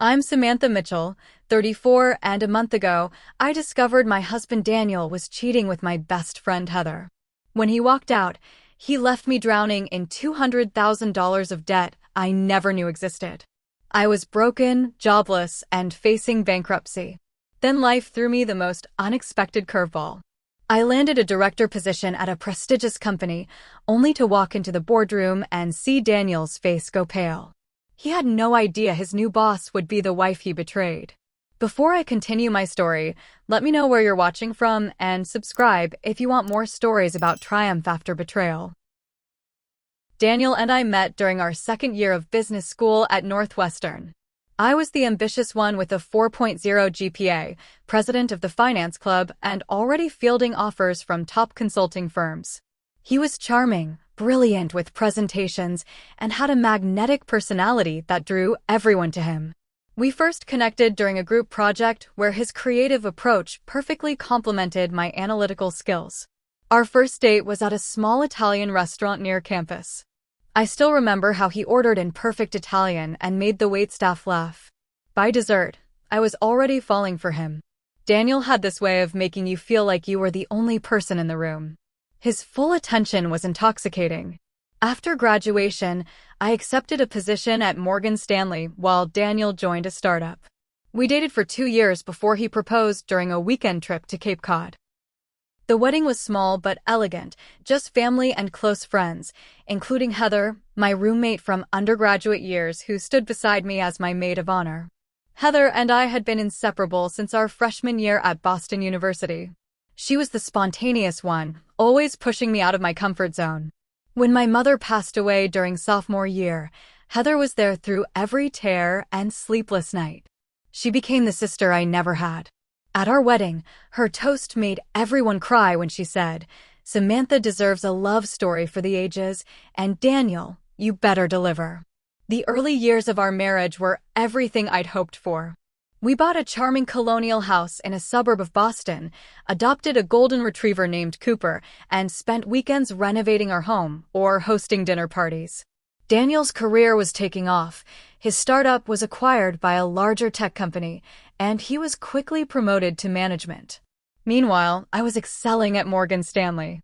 I'm Samantha Mitchell, 34, and a month ago, I discovered my husband Daniel was cheating with my best friend Heather. When he walked out, he left me drowning in $200,000 of debt I never knew existed. I was broken, jobless, and facing bankruptcy. Then life threw me the most unexpected curveball. I landed a director position at a prestigious company, only to walk into the boardroom and see Daniel's face go pale. He had no idea his new boss would be the wife he betrayed. Before I continue my story, let me know where you're watching from and subscribe if you want more stories about triumph after betrayal. Daniel and I met during our second year of business school at Northwestern. I was the ambitious one with a 4.0 GPA, president of the finance club, and already fielding offers from top consulting firms. He was charming, brilliant with presentations, and had a magnetic personality that drew everyone to him. We first connected during a group project where his creative approach perfectly complemented my analytical skills. Our first date was at a small Italian restaurant near campus. I still remember how he ordered in perfect Italian and made the waitstaff laugh. By dessert, I was already falling for him. Daniel had this way of making you feel like you were the only person in the room. His full attention was intoxicating. After graduation, I accepted a position at Morgan Stanley while Daniel joined a startup. We dated for 2 years before he proposed during a weekend trip to Cape Cod. The wedding was small but elegant, just family and close friends, including Heather, my roommate from undergraduate years who stood beside me as my maid of honor. Heather and I had been inseparable since our freshman year at Boston University. She was the spontaneous one, always pushing me out of my comfort zone. When my mother passed away during sophomore year, Heather was there through every tear and sleepless night. She became the sister I never had. At our wedding, her toast made everyone cry when she said, "Samantha deserves a love story for the ages, and Daniel, you better deliver." The early years of our marriage were everything I'd hoped for. We bought a charming colonial house in a suburb of Boston, adopted a golden retriever named Cooper, and spent weekends renovating our home or hosting dinner parties. Daniel's career was taking off. His startup was acquired by a larger tech company, and he was quickly promoted to management. Meanwhile, I was excelling at Morgan Stanley.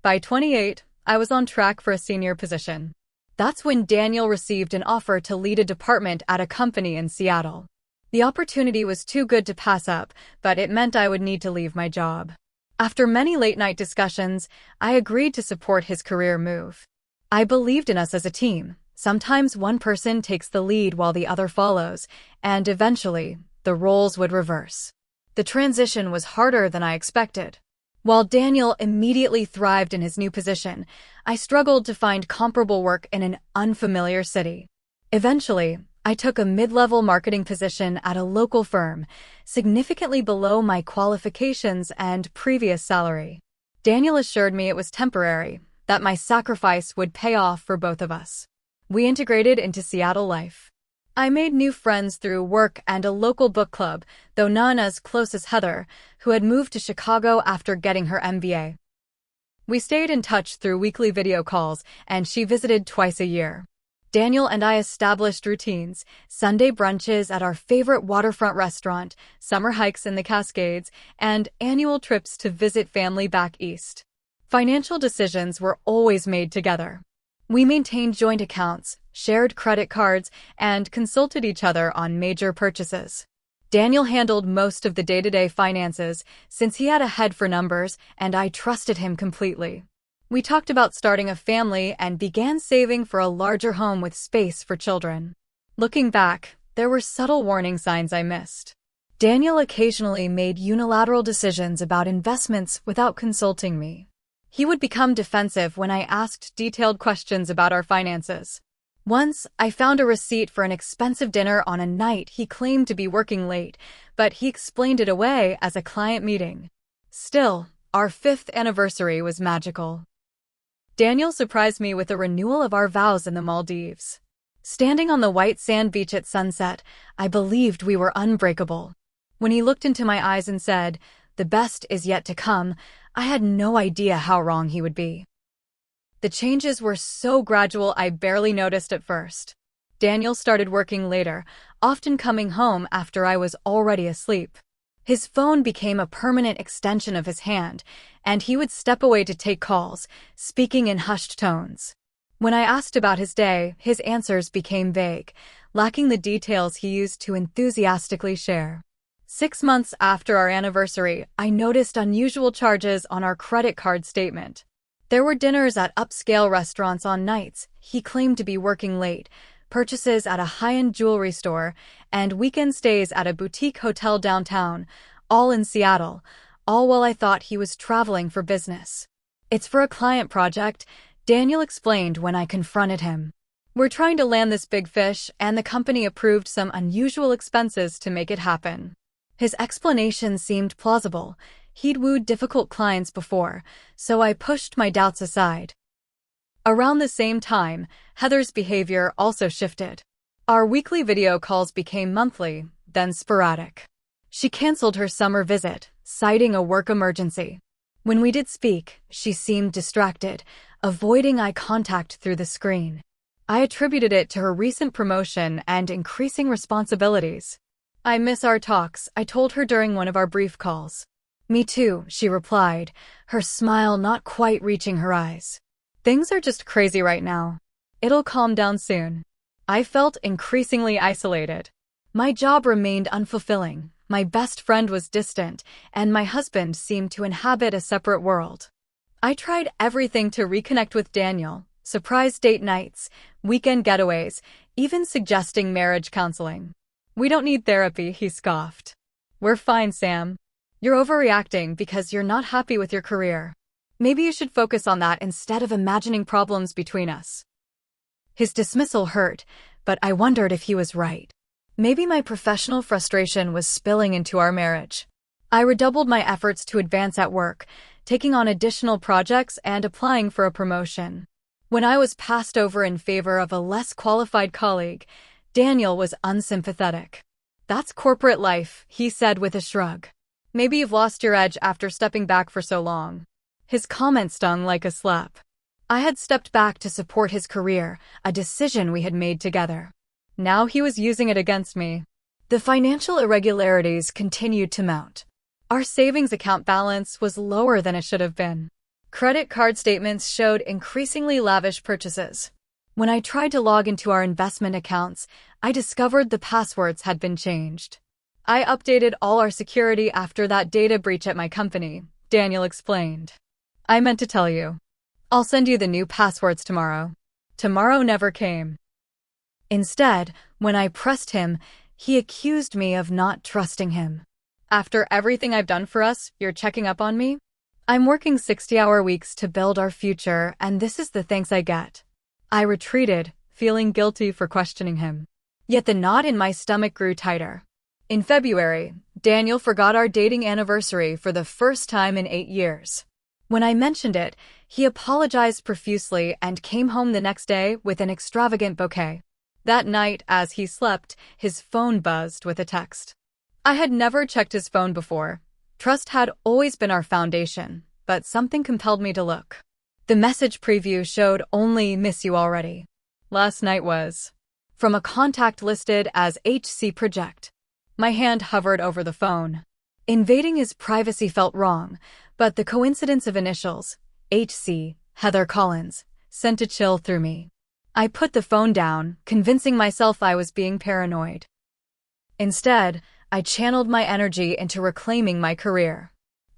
By 28, I was on track for a senior position. That's when Daniel received an offer to lead a department at a company in Seattle. The opportunity was too good to pass up, but it meant I would need to leave my job. After many late-night discussions, I agreed to support his career move. I believed in us as a team. Sometimes one person takes the lead while the other follows, and eventually, the roles would reverse. The transition was harder than I expected. While Daniel immediately thrived in his new position, I struggled to find comparable work in an unfamiliar city. Eventually, I took a mid-level marketing position at a local firm, significantly below my qualifications and previous salary. Daniel assured me it was temporary, that my sacrifice would pay off for both of us. We integrated into Seattle life. I made new friends through work and a local book club, though none as close as Heather, who had moved to Chicago after getting her MBA. We stayed in touch through weekly video calls, and she visited twice a year. Daniel and I established routines, Sunday brunches at our favorite waterfront restaurant, summer hikes in the Cascades, and annual trips to visit family back east. Financial decisions were always made together. We maintained joint accounts, shared credit cards, and consulted each other on major purchases. Daniel handled most of the day-to-day finances since he had a head for numbers, and I trusted him completely. We talked about starting a family and began saving for a larger home with space for children. Looking back, there were subtle warning signs I missed. Daniel occasionally made unilateral decisions about investments without consulting me. He would become defensive when I asked detailed questions about our finances. Once, I found a receipt for an expensive dinner on a night he claimed to be working late, but he explained it away as a client meeting. Still, our 5th anniversary was magical. Daniel surprised me with a renewal of our vows in the Maldives. Standing on the white sand beach at sunset, I believed we were unbreakable. When he looked into my eyes and said, "The best is yet to come," I had no idea how wrong he would be. The changes were so gradual I barely noticed at first. Daniel started working later, often coming home after I was already asleep. His phone became a permanent extension of his hand, and he would step away to take calls, speaking in hushed tones. When I asked about his day, his answers became vague, lacking the details he used to enthusiastically share. 6 months after our anniversary, I noticed unusual charges on our credit card statement. There were dinners at upscale restaurants on nights he claimed to be working late, purchases at a high-end jewelry store, and weekend stays at a boutique hotel downtown, all in Seattle, all while I thought he was traveling for business. "It's for a client project," Daniel explained when I confronted him. "We're trying to land this big fish, and the company approved some unusual expenses to make it happen." His explanation seemed plausible. He'd wooed difficult clients before, so I pushed my doubts aside. Around the same time, Heather's behavior also shifted. Our weekly video calls became monthly, then sporadic. She canceled her summer visit, citing a work emergency. When we did speak, she seemed distracted, avoiding eye contact through the screen. I attributed it to her recent promotion and increasing responsibilities. "I miss our talks," I told her during one of our brief calls. "Me too," she replied, her smile not quite reaching her eyes. "Things are just crazy right now. It'll calm down soon." I felt increasingly isolated. My job remained unfulfilling, my best friend was distant, and my husband seemed to inhabit a separate world. I tried everything to reconnect with Daniel: surprise date nights, weekend getaways, even suggesting marriage counseling. "We don't need therapy," he scoffed. "We're fine, Sam. You're overreacting because you're not happy with your career. Maybe you should focus on that instead of imagining problems between us." His dismissal hurt, but I wondered if he was right. Maybe my professional frustration was spilling into our marriage. I redoubled my efforts to advance at work, taking on additional projects and applying for a promotion. When I was passed over in favor of a less qualified colleague, Daniel was unsympathetic. "That's corporate life," he said with a shrug. "Maybe you've lost your edge after stepping back for so long." His comment stung like a slap. I had stepped back to support his career, a decision we had made together. Now he was using it against me. The financial irregularities continued to mount. Our savings account balance was lower than it should have been. Credit card statements showed increasingly lavish purchases. When I tried to log into our investment accounts, I discovered the passwords had been changed. "I updated all our security after that data breach at my company," Daniel explained. "I meant to tell you. I'll send you the new passwords tomorrow." Tomorrow never came. Instead, when I pressed him, he accused me of not trusting him. "After everything I've done for us, you're checking up on me? I'm working 60-hour weeks to build our future, and this is the thanks I get." I retreated, feeling guilty for questioning him. Yet the knot in my stomach grew tighter. In February, Daniel forgot our dating anniversary for the first time in 8 years. When I mentioned it, he apologized profusely and came home the next day with an extravagant bouquet. That night, as he slept, his phone buzzed with a text. I had never checked his phone before. Trust had always been our foundation, but something compelled me to look. The message preview showed only "miss you already." Last night was from a contact listed as HC Project. My hand hovered over the phone. Invading his privacy felt wrong, but the coincidence of initials, HC, Heather Collins, sent a chill through me. I put the phone down, convincing myself I was being paranoid. Instead, I channeled my energy into reclaiming my career.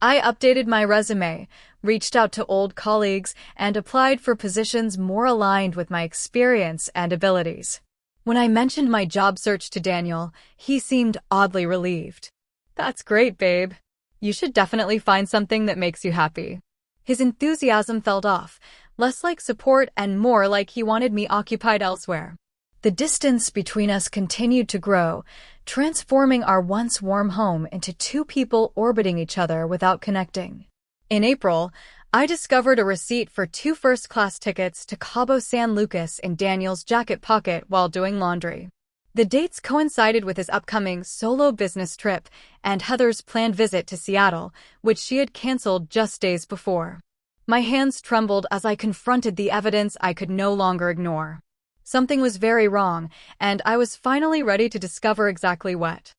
I updated my resume, reached out to old colleagues, and applied for positions more aligned with my experience and abilities. When I mentioned my job search to Daniel, he seemed oddly relieved. "That's great, babe. You should definitely find something that makes you happy." His enthusiasm felt off, less like support and more like he wanted me occupied elsewhere. The distance between us continued to grow, transforming our once warm home into two people orbiting each other without connecting. In April, I discovered a receipt for 2 first-class tickets to Cabo San Lucas in Daniel's jacket pocket while doing laundry. The dates coincided with his upcoming solo business trip and Heather's planned visit to Seattle, which she had canceled just days before. My hands trembled as I confronted the evidence I could no longer ignore. Something was very wrong, and I was finally ready to discover exactly what.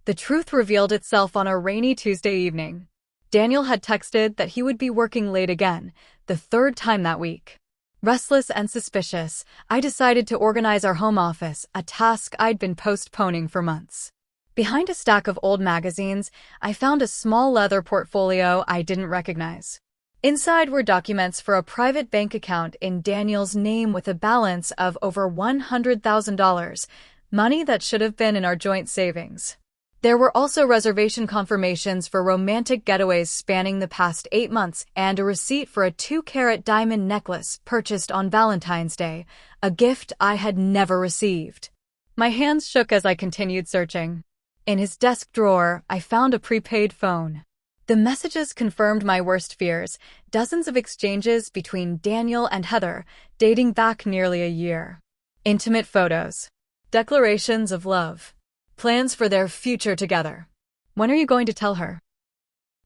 The truth revealed itself on a rainy Tuesday evening. Daniel had texted that he would be working late again, the third time that week. Restless and suspicious, I decided to organize our home office, a task I'd been postponing for months. Behind a stack of old magazines, I found a small leather portfolio I didn't recognize. Inside were documents for a private bank account in Daniel's name with a balance of over $100,000, money that should have been in our joint savings. There were also reservation confirmations for romantic getaways spanning the past 8 months and a receipt for a 2-carat diamond necklace purchased on Valentine's Day, a gift I had never received. My hands shook as I continued searching. In his desk drawer, I found a prepaid phone. The messages confirmed my worst fears, dozens of exchanges between Daniel and Heather, dating back nearly a year. Intimate photos. Declarations of love. Plans for their future together. When are you going to tell her?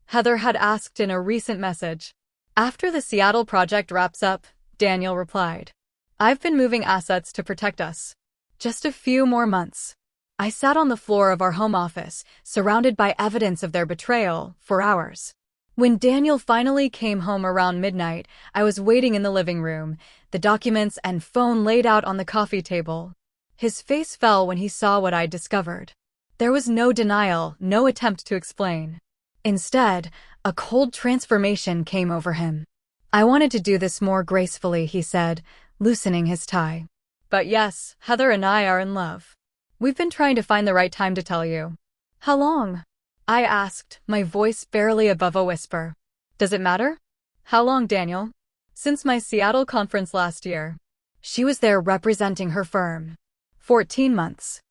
Heather had asked in a recent message. After the Seattle project wraps up, Daniel replied. I've been moving assets to protect us. Just a few more months. I sat on the floor of our home office, surrounded by evidence of their betrayal, for hours. When Daniel finally came home around midnight, I was waiting in the living room, the documents and phone laid out on the coffee table. His face fell when he saw what I'd discovered. There was no denial, no attempt to explain. Instead, a cold transformation came over him. I wanted to do this more gracefully, he said, loosening his tie. But yes, Heather and I are in love. We've been trying to find the right time to tell you. How long? I asked, my voice barely above a whisper. Does it matter? How long, Daniel? Since my Seattle conference last year. She was there representing her firm. 14 months.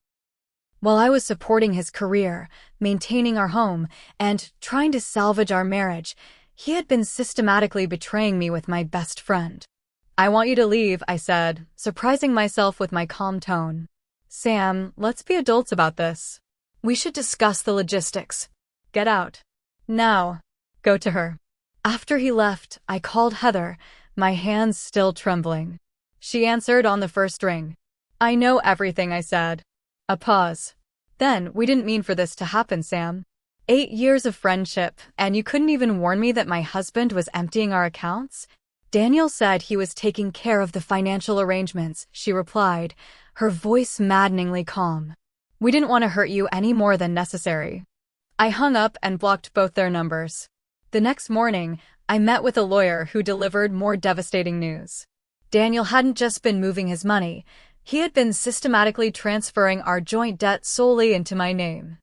While I was supporting his career, maintaining our home, and trying to salvage our marriage, he had been systematically betraying me with my best friend. I want you to leave, I said, surprising myself with my calm tone. Sam, let's be adults about this. We should discuss the logistics. Get out. Now. Go to her. After he left, I called Heather, my hands still trembling. She answered on the first ring. I know everything, I said. A pause. Then, we didn't mean for this to happen, Sam. 8 years of friendship, and you couldn't even warn me that my husband was emptying our accounts? Daniel said he was taking care of the financial arrangements, she replied, her voice maddeningly calm. We didn't want to hurt you any more than necessary. I hung up and blocked both their numbers. The next morning, I met with a lawyer who delivered more devastating news. Daniel hadn't just been moving his money, he had been systematically transferring our joint debt solely into my name.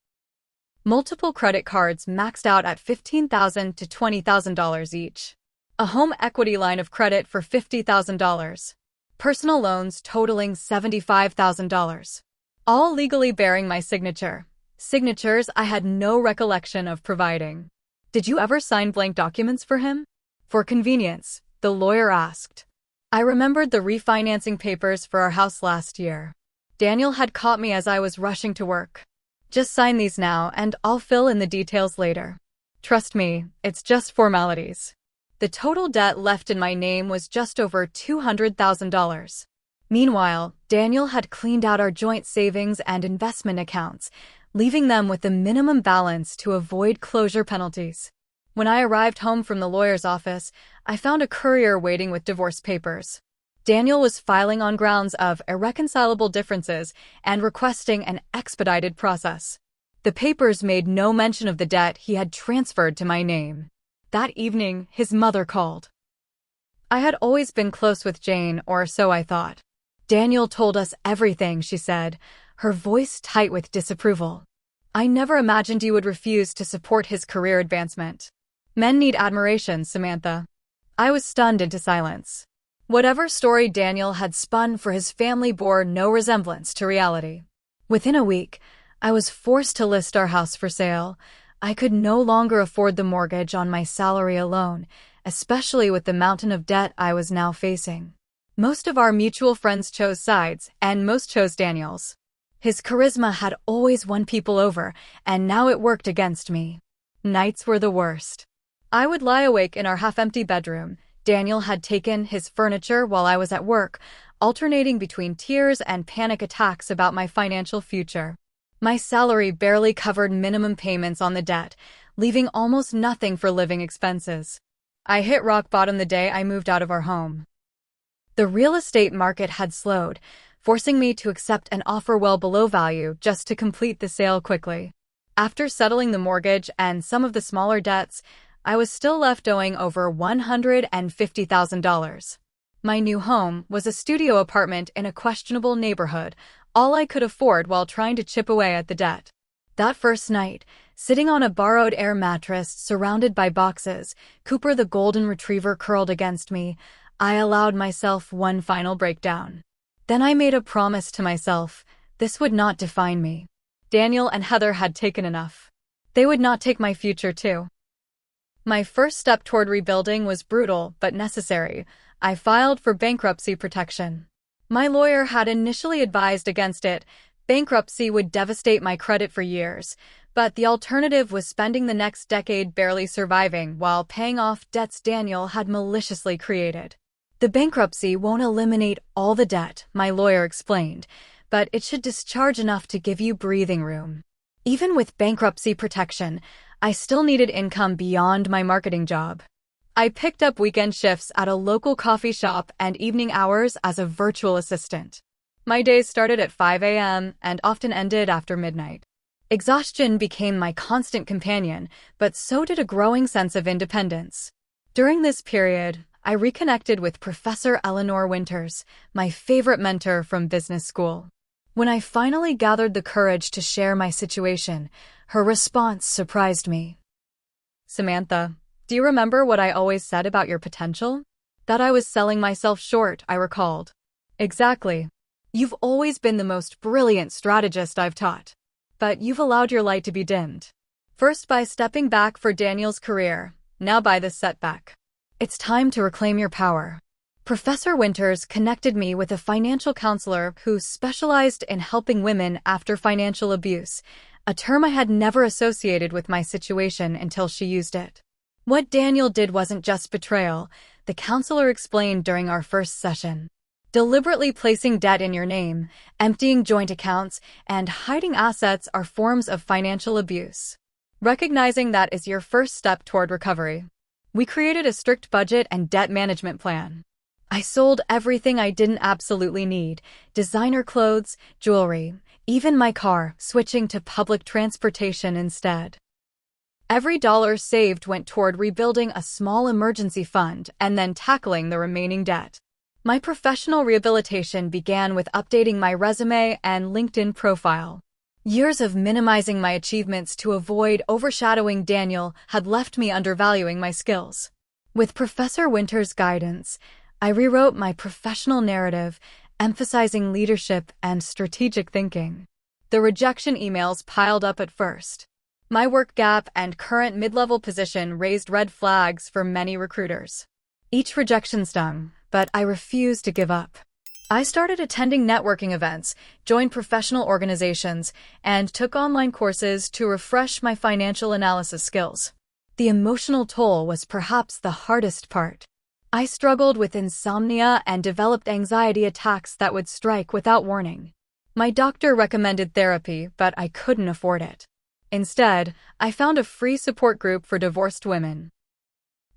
Multiple credit cards maxed out at $15,000 to $20,000 each. A home equity line of credit for $50,000. Personal loans totaling $75,000. All legally bearing my signature. Signatures I had no recollection of providing. Did you ever sign blank documents for him? For convenience, the lawyer asked. I remembered the refinancing papers for our house last year. Daniel had caught me as I was rushing to work. Just sign these now and I'll fill in the details later. Trust me, it's just formalities. The total debt left in my name was just over $200,000. Meanwhile, Daniel had cleaned out our joint savings and investment accounts, leaving them with a minimum balance to avoid closure penalties. When I arrived home from the lawyer's office, I found a courier waiting with divorce papers. Daniel was filing on grounds of irreconcilable differences and requesting an expedited process. The papers made no mention of the debt he had transferred to my name. That evening, his mother called. I had always been close with Jane, or so I thought. Daniel told us everything, she said, her voice tight with disapproval. I never imagined you would refuse to support his career advancement. Men need admiration, Samantha. I was stunned into silence. Whatever story Daniel had spun for his family bore no resemblance to reality. Within a week, I was forced to list our house for sale. I could no longer afford the mortgage on my salary alone, especially with the mountain of debt I was now facing. Most of our mutual friends chose sides, and most chose Daniel's. His charisma had always won people over, and now it worked against me. Nights were the worst. I would lie awake in our half-empty bedroom. Daniel had taken his furniture while I was at work, alternating between tears and panic attacks about my financial future. My salary barely covered minimum payments on the debt, leaving almost nothing for living expenses. I hit rock bottom the day I moved out of our home. The real estate market had slowed, forcing me to accept an offer well below value just to complete the sale quickly. After settling the mortgage and some of the smaller debts, I was still left owing over $150,000. My new home was a studio apartment in a questionable neighborhood, all I could afford while trying to chip away at the debt. That first night, sitting on a borrowed air mattress surrounded by boxes, Cooper the golden retriever curled against me, I allowed myself one final breakdown. Then I made a promise to myself, this would not define me. Daniel and Heather had taken enough. They would not take my future too. My first step toward rebuilding was brutal but necessary. I filed for bankruptcy protection. My lawyer had initially advised against it. Bankruptcy would devastate my credit for years, but the alternative was spending the next decade barely surviving while paying off debts Daniel had maliciously created. The bankruptcy won't eliminate all the debt, my lawyer explained, but it should discharge enough to give you breathing room. Even with bankruptcy protection, I still needed income beyond my marketing job. I picked up weekend shifts at a local coffee shop and evening hours as a virtual assistant. My days started at 5 a.m. and often ended after midnight. Exhaustion became my constant companion, but so did a growing sense of independence. During this period, I reconnected with Professor Eleanor Winters, my favorite mentor from business school. When I finally gathered the courage to share my situation, her response surprised me. Samantha, do you remember what I always said about your potential? That I was selling myself short, I recalled. Exactly. You've always been the most brilliant strategist I've taught. But you've allowed your light to be dimmed. First by stepping back for Daniel's career, now by this setback. It's time to reclaim your power. Professor Winters connected me with a financial counselor who specialized in helping women after financial abuse, a term I had never associated with my situation until she used it. What Daniel did wasn't just betrayal, the counselor explained during our first session. Deliberately placing debt in your name, emptying joint accounts, and hiding assets are forms of financial abuse. Recognizing that is your first step toward recovery. We created a strict budget and debt management plan. I sold everything I didn't absolutely need, designer clothes, jewelry, even my car, switching to public transportation instead. Every dollar saved went toward rebuilding a small emergency fund and then tackling the remaining debt. My professional rehabilitation began with updating my resume and LinkedIn profile. Years of minimizing my achievements to avoid overshadowing Daniel had left me undervaluing my skills. With Professor Winters' guidance, I rewrote my professional narrative, emphasizing leadership and strategic thinking. The rejection emails piled up at first. My work gap and current mid-level position raised red flags for many recruiters. Each rejection stung, but I refused to give up. I started attending networking events, joined professional organizations, and took online courses to refresh my financial analysis skills. The emotional toll was perhaps the hardest part. I struggled with insomnia and developed anxiety attacks that would strike without warning. My doctor recommended therapy, but I couldn't afford it. Instead, I found a free support group for divorced women.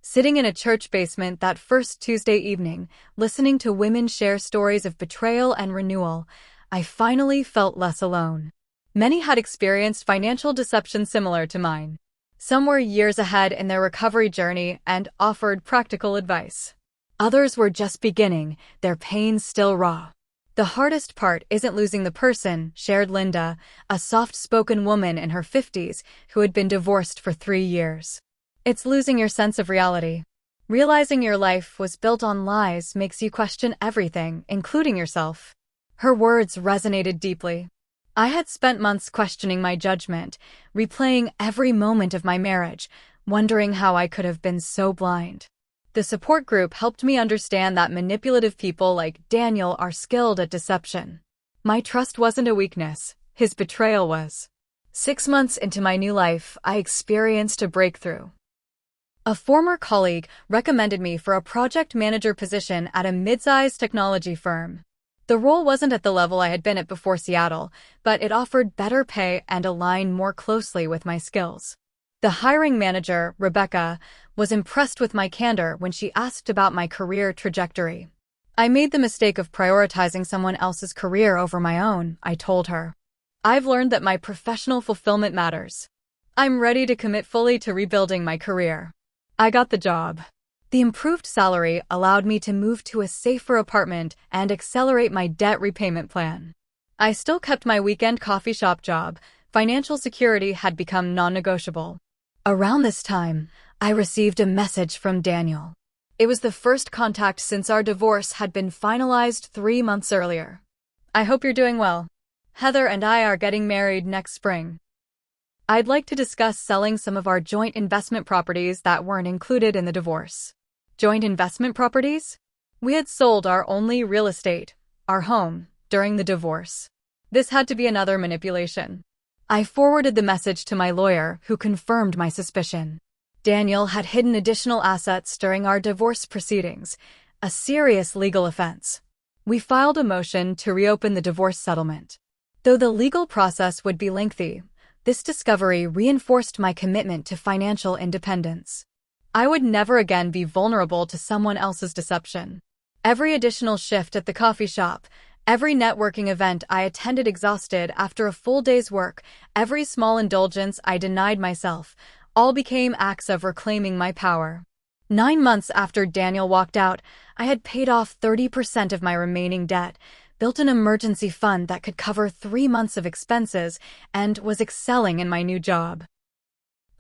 Sitting in a church basement that first Tuesday evening, listening to women share stories of betrayal and renewal, I finally felt less alone. Many had experienced financial deception similar to mine. Some were years ahead in their recovery journey and offered practical advice. Others were just beginning, their pain still raw. The hardest part isn't losing the person, shared Linda, a soft-spoken woman in her 50s who had been divorced for 3 years. It's losing your sense of reality. Realizing your life was built on lies makes you question everything, including yourself. Her words resonated deeply. I had spent months questioning my judgment, replaying every moment of my marriage, wondering how I could have been so blind. The support group helped me understand that manipulative people like Daniel are skilled at deception. My trust wasn't a weakness, his betrayal was. 6 months into my new life, I experienced a breakthrough. A former colleague recommended me for a project manager position at a mid-sized technology firm. The role wasn't at the level I had been at before Seattle, but it offered better pay and aligned more closely with my skills. The hiring manager, Rebecca, was impressed with my candor when she asked about my career trajectory. I made the mistake of prioritizing someone else's career over my own, I told her. I've learned that my professional fulfillment matters. I'm ready to commit fully to rebuilding my career. I got the job. The improved salary allowed me to move to a safer apartment and accelerate my debt repayment plan. I still kept my weekend coffee shop job. Financial security had become non-negotiable. Around this time, I received a message from Daniel. It was the first contact since our divorce had been finalized 3 months earlier. I hope you're doing well. Heather and I are getting married next spring. I'd like to discuss selling some of our joint investment properties that weren't included in the divorce. Joint investment properties? We had sold our only real estate, our home, during the divorce. This had to be another manipulation. I forwarded the message to my lawyer, who confirmed my suspicion. Daniel had hidden additional assets during our divorce proceedings, a serious legal offense. We filed a motion to reopen the divorce settlement. Though the legal process would be lengthy, this discovery reinforced my commitment to financial independence. I would never again be vulnerable to someone else's deception. Every additional shift at the coffee shop, every networking event I attended exhausted after a full day's work, every small indulgence I denied myself, all became acts of reclaiming my power. 9 months after Daniel walked out, I had paid off 30% of my remaining debt, built an emergency fund that could cover 3 months of expenses, and was excelling in my new job.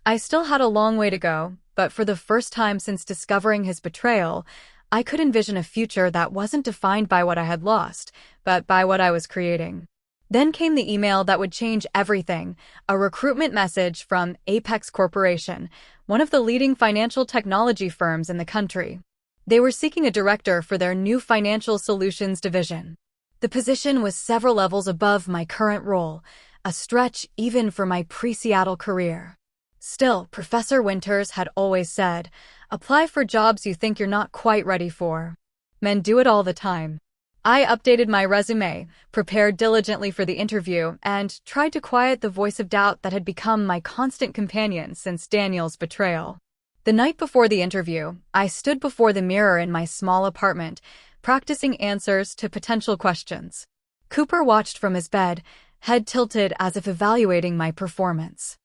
I still had a long way to go, but for the first time since discovering his betrayal, I could envision a future that wasn't defined by what I had lost, but by what I was creating. Then came the email that would change everything, a recruitment message from Apex Corporation, one of the leading financial technology firms in the country. They were seeking a director for their new financial solutions division. The position was several levels above my current role, a stretch even for my pre-Seattle career. Still, Professor Winters had always said, apply for jobs you think you're not quite ready for. Men do it all the time. I updated my resume, prepared diligently for the interview, and tried to quiet the voice of doubt that had become my constant companion since Daniel's betrayal. The night before the interview, I stood before the mirror in my small apartment, practicing answers to potential questions. Cooper watched from his bed, head tilted as if evaluating my performance.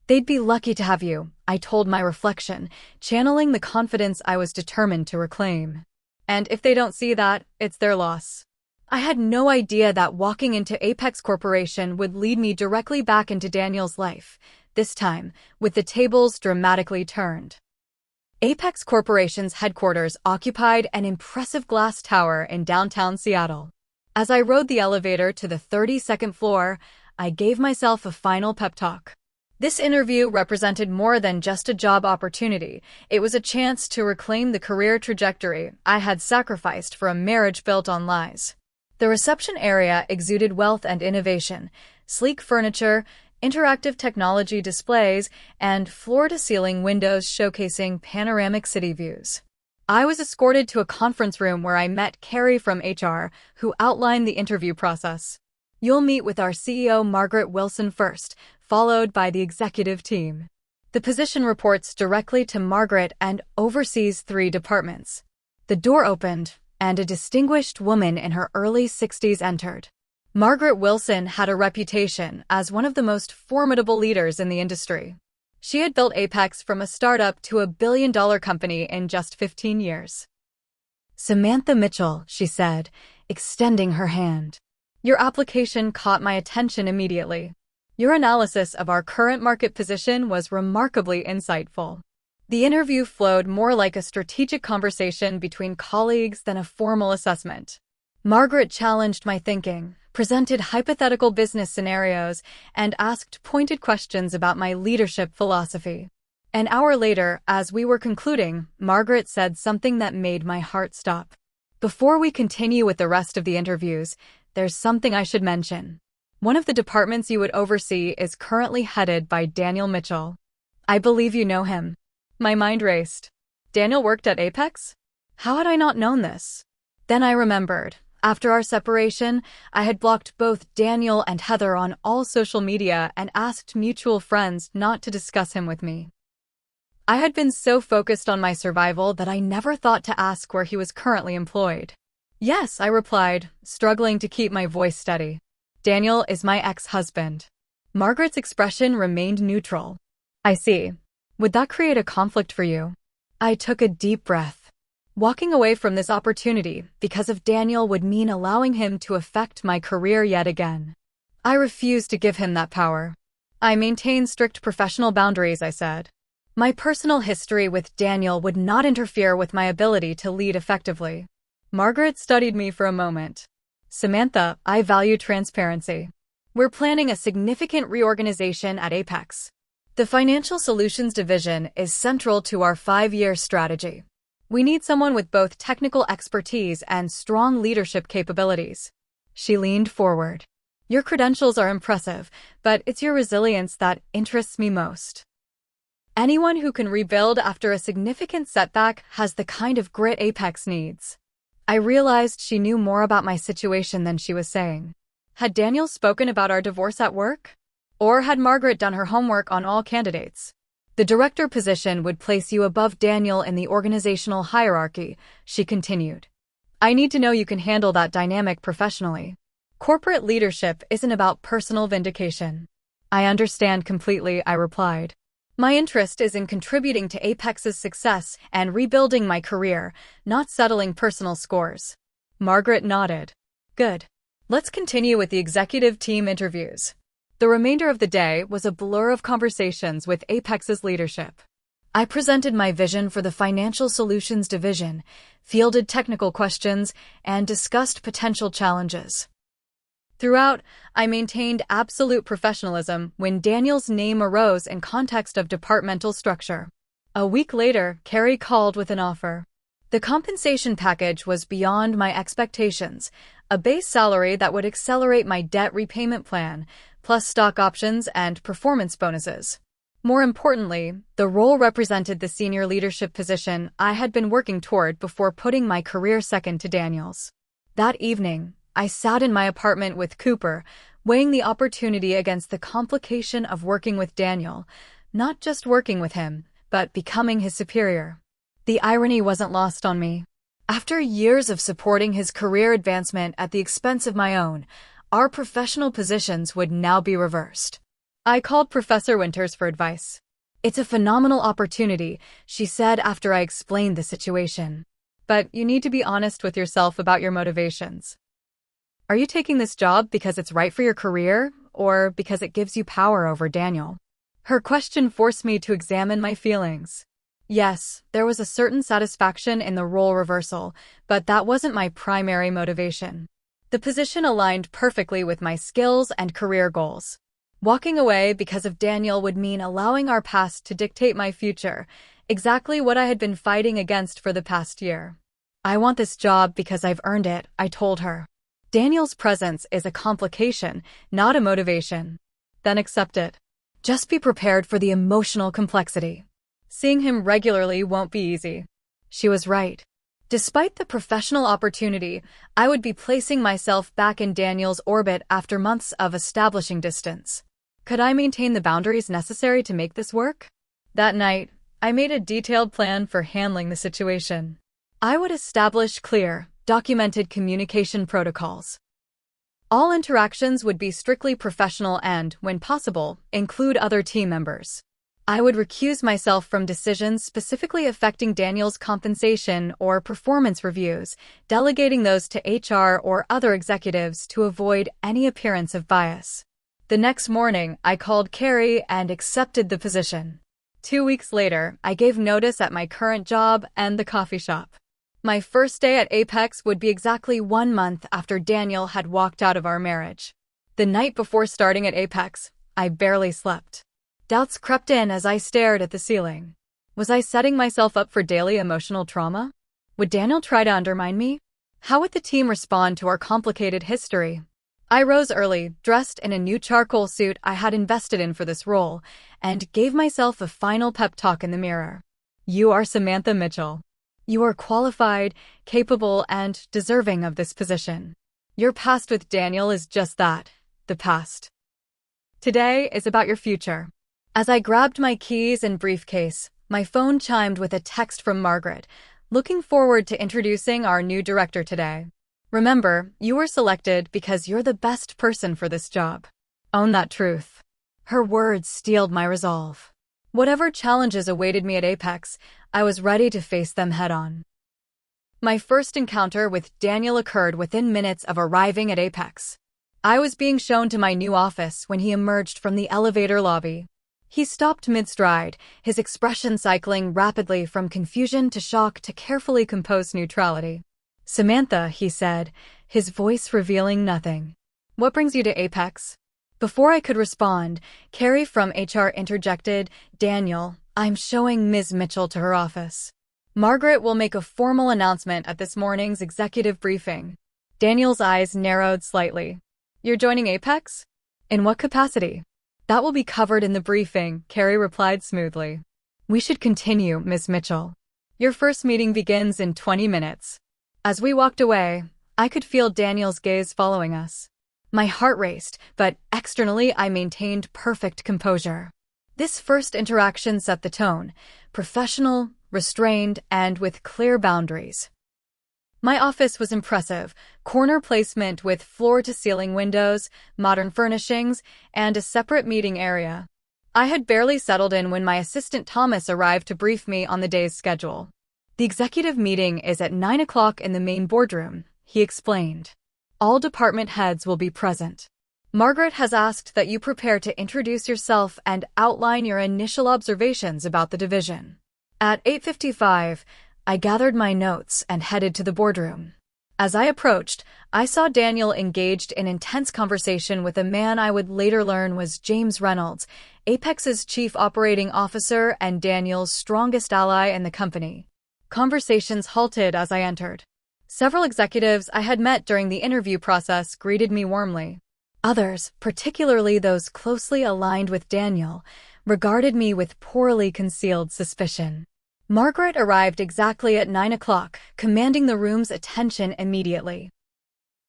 They'd be lucky to have you, I told my reflection, channeling the confidence I was determined to reclaim. And if they don't see that, it's their loss. I had no idea that walking into Apex Corporation would lead me directly back into Daniel's life, this time, with the tables dramatically turned. Apex Corporation's headquarters occupied an impressive glass tower in downtown Seattle. As I rode the elevator to the 32nd floor, I gave myself a final pep talk. This interview represented more than just a job opportunity. It was a chance to reclaim the career trajectory I had sacrificed for a marriage built on lies. The reception area exuded wealth and innovation, sleek furniture, interactive technology displays, and floor-to-ceiling windows showcasing panoramic city views. I was escorted to a conference room where I met Carrie from HR, who outlined the interview process. You'll meet with our CEO Margaret Wilson first, followed by the executive team. The position reports directly to Margaret and oversees 3 departments. The door opened, and a distinguished woman in her early 60s entered. Margaret Wilson had a reputation as one of the most formidable leaders in the industry. She had built Apex from a startup to a billion-dollar company in just 15 years. Samantha Mitchell, she said, extending her hand. Your application caught my attention immediately. Your analysis of our current market position was remarkably insightful. The interview flowed more like a strategic conversation between colleagues than a formal assessment. Margaret challenged my thinking, presented hypothetical business scenarios, and asked pointed questions about my leadership philosophy. An hour later, as we were concluding, Margaret said something that made my heart stop. Before we continue with the rest of the interviews, there's something I should mention. One of the departments you would oversee is currently headed by Daniel Mitchell. I believe you know him. My mind raced. Daniel worked at Apex? How had I not known this? Then I remembered. After our separation, I had blocked both Daniel and Heather on all social media and asked mutual friends not to discuss him with me. I had been so focused on my survival that I never thought to ask where he was currently employed. Yes, I replied, struggling to keep my voice steady. Daniel is my ex-husband. Margaret's expression remained neutral. I see. Would that create a conflict for you? I took a deep breath. Walking away from this opportunity because of Daniel would mean allowing him to affect my career yet again. I refused to give him that power. I maintain strict professional boundaries, I said. My personal history with Daniel would not interfere with my ability to lead effectively. Margaret studied me for a moment. Samantha, I value transparency. We're planning a significant reorganization at Apex. The Financial Solutions Division is central to our 5-year strategy. We need someone with both technical expertise and strong leadership capabilities. She leaned forward. Your credentials are impressive, but it's your resilience that interests me most. Anyone who can rebuild after a significant setback has the kind of grit Apex needs. I realized she knew more about my situation than she was saying. Had Daniel spoken about our divorce at work? Or had Margaret done her homework on all candidates? The director position would place you above Daniel in the organizational hierarchy, she continued. I need to know you can handle that dynamic professionally. Corporate leadership isn't about personal vindication. I understand completely, I replied. My interest is in contributing to Apex's success and rebuilding my career, not settling personal scores. Margaret nodded. Good. Let's continue with the executive team interviews. The remainder of the day was a blur of conversations with Apex's leadership. I presented my vision for the Financial Solutions Division, fielded technical questions, and discussed potential challenges. Throughout, I maintained absolute professionalism when Daniel's name arose in context of departmental structure. A week later, Carrie called with an offer. The compensation package was beyond my expectations, a base salary that would accelerate my debt repayment plan, plus stock options and performance bonuses. More importantly, the role represented the senior leadership position I had been working toward before putting my career second to Daniel's. That evening, I sat in my apartment with Cooper, weighing the opportunity against the complication of working with Daniel, not just working with him, but becoming his superior. The irony wasn't lost on me. After years of supporting his career advancement at the expense of my own, our professional positions would now be reversed. I called Professor Winters for advice. It's a phenomenal opportunity, she said after I explained the situation. But you need to be honest with yourself about your motivations. Are you taking this job because it's right for your career, or because it gives you power over Daniel? Her question forced me to examine my feelings. Yes, there was a certain satisfaction in the role reversal, but that wasn't my primary motivation. The position aligned perfectly with my skills and career goals. Walking away because of Daniel would mean allowing our past to dictate my future, exactly what I had been fighting against for the past year. I want this job because I've earned it, I told her. Daniel's presence is a complication, not a motivation. Then accept it. Just be prepared for the emotional complexity. Seeing him regularly won't be easy. She was right. Despite the professional opportunity, I would be placing myself back in Daniel's orbit after months of establishing distance. Could I maintain the boundaries necessary to make this work? That night, I made a detailed plan for handling the situation. I would establish clear, documented communication protocols. All interactions would be strictly professional and, when possible, include other team members. I would recuse myself from decisions specifically affecting Daniel's compensation or performance reviews, delegating those to HR or other executives to avoid any appearance of bias. The next morning, I called Carrie and accepted the position. 2 weeks later, I gave notice at my current job and the coffee shop. My first day at Apex would be exactly 1 month after Daniel had walked out of our marriage. The night before starting at Apex, I barely slept. Doubts crept in as I stared at the ceiling. Was I setting myself up for daily emotional trauma? Would Daniel try to undermine me? How would the team respond to our complicated history? I rose early, dressed in a new charcoal suit I had invested in for this role, and gave myself a final pep talk in the mirror. You are Samantha Mitchell. You are qualified, capable, and deserving of this position. Your past with Daniel is just that, the past. Today is about your future. As I grabbed my keys and briefcase, my phone chimed with a text from Margaret, looking forward to introducing our new director today. Remember, you were selected because you're the best person for this job. Own that truth. Her words steeled my resolve. Whatever challenges awaited me at Apex, I was ready to face them head-on. My first encounter with Daniel occurred within minutes of arriving at Apex. I was being shown to my new office when he emerged from the elevator lobby. He stopped mid-stride, his expression cycling rapidly from confusion to shock to carefully composed neutrality. "Samantha," he said, his voice revealing nothing. "What brings you to Apex?" Before I could respond, Carrie from HR interjected, "Daniel, I'm showing Ms. Mitchell to her office. Margaret will make a formal announcement at this morning's executive briefing." Daniel's eyes narrowed slightly. "You're joining Apex? In what capacity?" "That will be covered in the briefing," Carrie replied smoothly. "We should continue, Ms. Mitchell. Your first meeting begins in 20 minutes. As we walked away, I could feel Daniel's gaze following us. My heart raced, but externally I maintained perfect composure. This first interaction set the tone, professional, restrained, and with clear boundaries. My office was impressive, corner placement with floor-to-ceiling windows, modern furnishings, and a separate meeting area. I had barely settled in when my assistant Thomas arrived to brief me on the day's schedule. "The executive meeting is at 9 o'clock in the main boardroom," he explained. "All department heads will be present. Margaret has asked that you prepare to introduce yourself and outline your initial observations about the division." At 8:55, I gathered my notes and headed to the boardroom. As I approached, I saw Daniel engaged in intense conversation with a man I would later learn was James Reynolds, Apex's chief operating officer and Daniel's strongest ally in the company. Conversations halted as I entered. Several executives I had met during the interview process greeted me warmly. Others, particularly those closely aligned with Daniel, regarded me with poorly concealed suspicion. Margaret arrived exactly at 9 o'clock, commanding the room's attention immediately.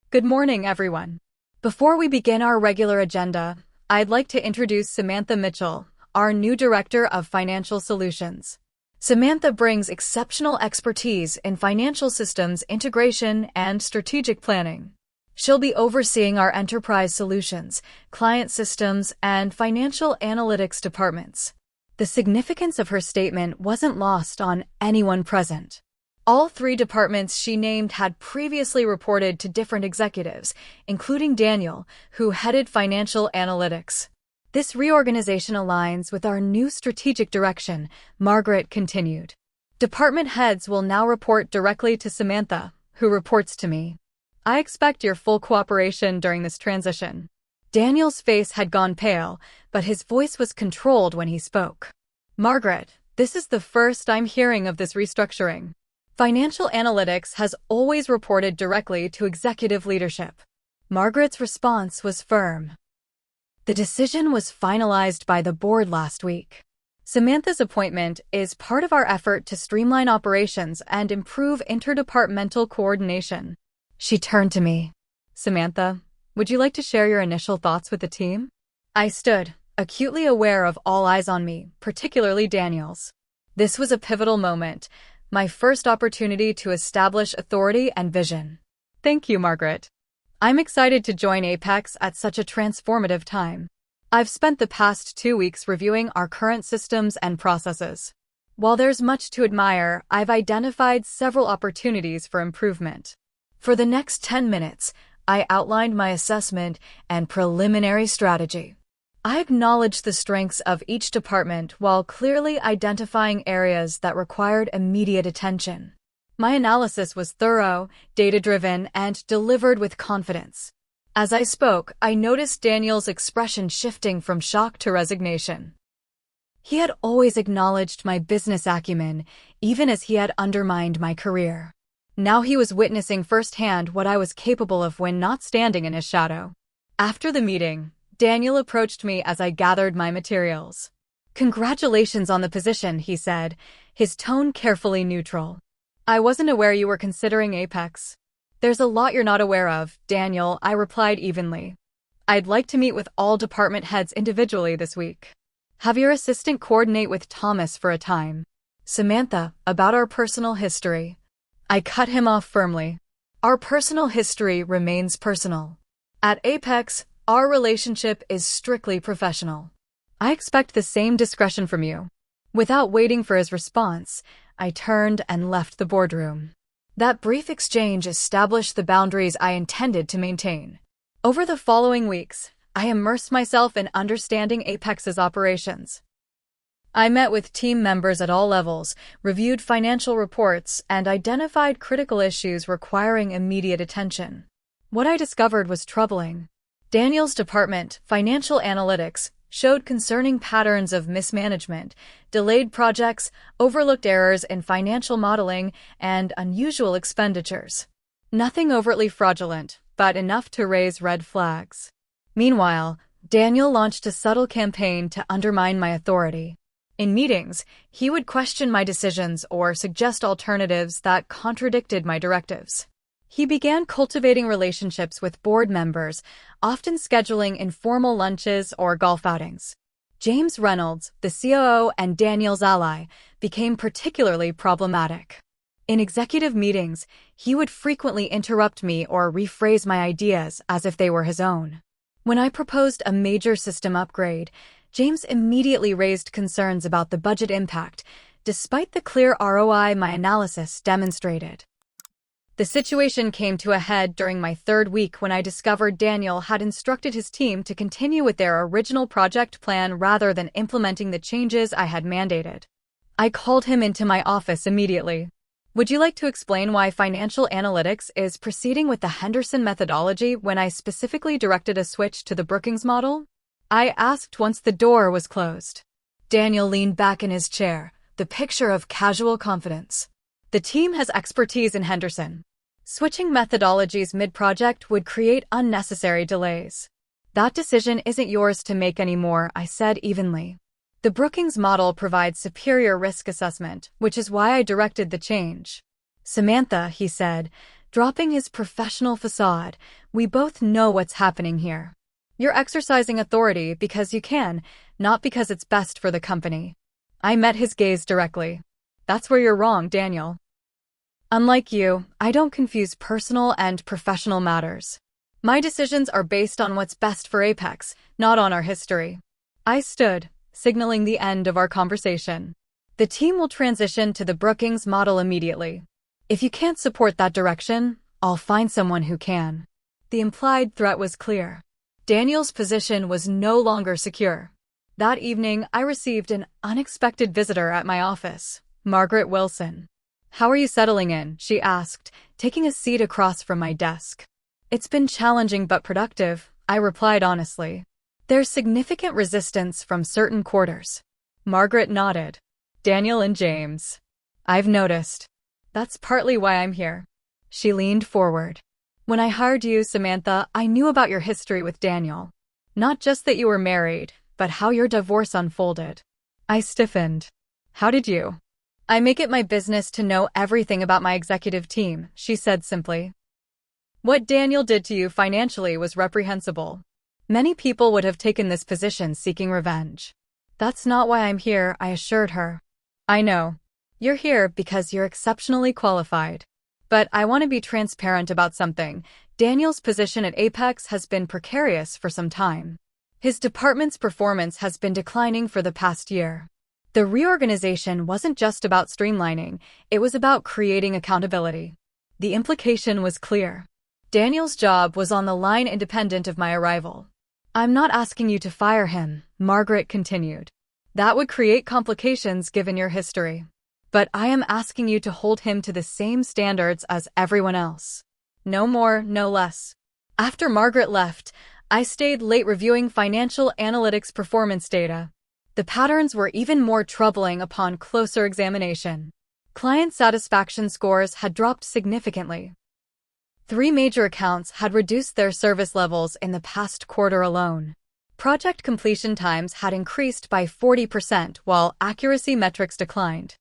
"Good morning, everyone. Before we begin our regular agenda, I'd like to introduce Samantha Mitchell, our new Director of Financial Solutions. Samantha brings exceptional expertise in financial systems integration and strategic planning. She'll be overseeing our enterprise solutions, client systems, and financial analytics departments." The significance of her statement wasn't lost on anyone present. All three departments she named had previously reported to different executives, including Daniel, who headed financial analytics. "This reorganization aligns with our new strategic direction," Margaret continued. "Department heads will now report directly to Samantha, who reports to me. I expect your full cooperation during this transition." Daniel's face had gone pale, but his voice was controlled when he spoke. "Margaret, this is the first I'm hearing of this restructuring. Financial analytics has always reported directly to executive leadership." Margaret's response was firm. "The decision was finalized by the board last week. Samantha's appointment is part of our effort to streamline operations and improve interdepartmental coordination." She turned to me. "Samantha, would you like to share your initial thoughts with the team?" I stood, acutely aware of all eyes on me, particularly Daniel's. This was a pivotal moment, my first opportunity to establish authority and vision. "Thank you, Margaret. I'm excited to join Apex at such a transformative time. I've spent the past 2 weeks reviewing our current systems and processes. While there's much to admire, I've identified several opportunities for improvement. For the next 10 minutes, I outlined my assessment and preliminary strategy. I acknowledged the strengths of each department while clearly identifying areas that required immediate attention. My analysis was thorough, data-driven, and delivered with confidence. As I spoke, I noticed Daniel's expression shifting from shock to resignation. He had always acknowledged my business acumen, even as he had undermined my career. Now he was witnessing firsthand what I was capable of when not standing in his shadow. After the meeting, Daniel approached me as I gathered my materials. "Congratulations on the position," he said, his tone carefully neutral. I wasn't aware you were considering Apex. There's a lot you're not aware of, Daniel, I replied evenly. I'd like to meet with all department heads individually this week. Have your assistant coordinate with Thomas for a time. Samantha, about our personal history. I cut him off firmly. Our personal history remains personal. At Apex, our relationship is strictly professional. I expect the same discretion from you. Without waiting for his response, I turned and left the boardroom. That brief exchange established the boundaries I intended to maintain. Over the following weeks, I immersed myself in understanding Apex's operations. I met with team members at all levels, reviewed financial reports, and identified critical issues requiring immediate attention. What I discovered was troubling. Daniel's department, Financial Analytics, showed concerning patterns of mismanagement, delayed projects, overlooked errors in financial modeling, and unusual expenditures. Nothing overtly fraudulent, but enough to raise red flags. Meanwhile, Daniel launched a subtle campaign to undermine my authority. In meetings, he would question my decisions or suggest alternatives that contradicted my directives. He began cultivating relationships with board members, often scheduling informal lunches or golf outings. James Reynolds, the COO and Daniel's ally, became particularly problematic. In executive meetings, he would frequently interrupt me or rephrase my ideas as if they were his own. When I proposed a major system upgrade, James immediately raised concerns about the budget impact, despite the clear ROI my analysis demonstrated. The situation came to a head during my third week when I discovered Daniel had instructed his team to continue with their original project plan rather than implementing the changes I had mandated. I called him into my office immediately. Would you like to explain why Financial Analytics is proceeding with the Henderson methodology when I specifically directed a switch to the Brookings model? I asked once the door was closed. Daniel leaned back in his chair, the picture of casual confidence. The team has expertise in Henderson. Switching methodologies mid-project would create unnecessary delays. That decision isn't yours to make anymore, I said evenly. The Brookings model provides superior risk assessment, which is why I directed the change. Samantha, he said, dropping his professional facade, we both know what's happening here. You're exercising authority because you can, not because it's best for the company. I met his gaze directly. That's where you're wrong, Daniel. Unlike you, I don't confuse personal and professional matters. My decisions are based on what's best for Apex, not on our history. I stood, signaling the end of our conversation. The team will transition to the Brookings model immediately. If you can't support that direction, I'll find someone who can. The implied threat was clear. Daniel's position was no longer secure. That evening, I received an unexpected visitor at my office, Margaret Wilson. How are you settling in? She asked, taking a seat across from my desk. It's been challenging but productive, I replied honestly. There's significant resistance from certain quarters. Margaret nodded. Daniel and James. I've noticed. That's partly why I'm here. She leaned forward. When I hired you, Samantha, I knew about your history with Daniel. Not just that you were married, but how your divorce unfolded. I stiffened. How did you? I make it my business to know everything about my executive team, she said simply. What Daniel did to you financially was reprehensible. Many people would have taken this position seeking revenge. That's not why I'm here, I assured her. I know. You're here because you're exceptionally qualified. But I want to be transparent about something. Daniel's position at Apex has been precarious for some time. His department's performance has been declining for the past year. The reorganization wasn't just about streamlining, it was about creating accountability. The implication was clear. Daniel's job was on the line independent of my arrival. I'm not asking you to fire him, Margaret continued. That would create complications given your history. But I am asking you to hold him to the same standards as everyone else. No more, no less. After Margaret left, I stayed late reviewing Financial Analytics performance data. The patterns were even more troubling upon closer examination. Client satisfaction scores had dropped significantly. 3 major accounts had reduced their service levels in the past quarter alone. Project completion times had increased by 40% while accuracy metrics declined.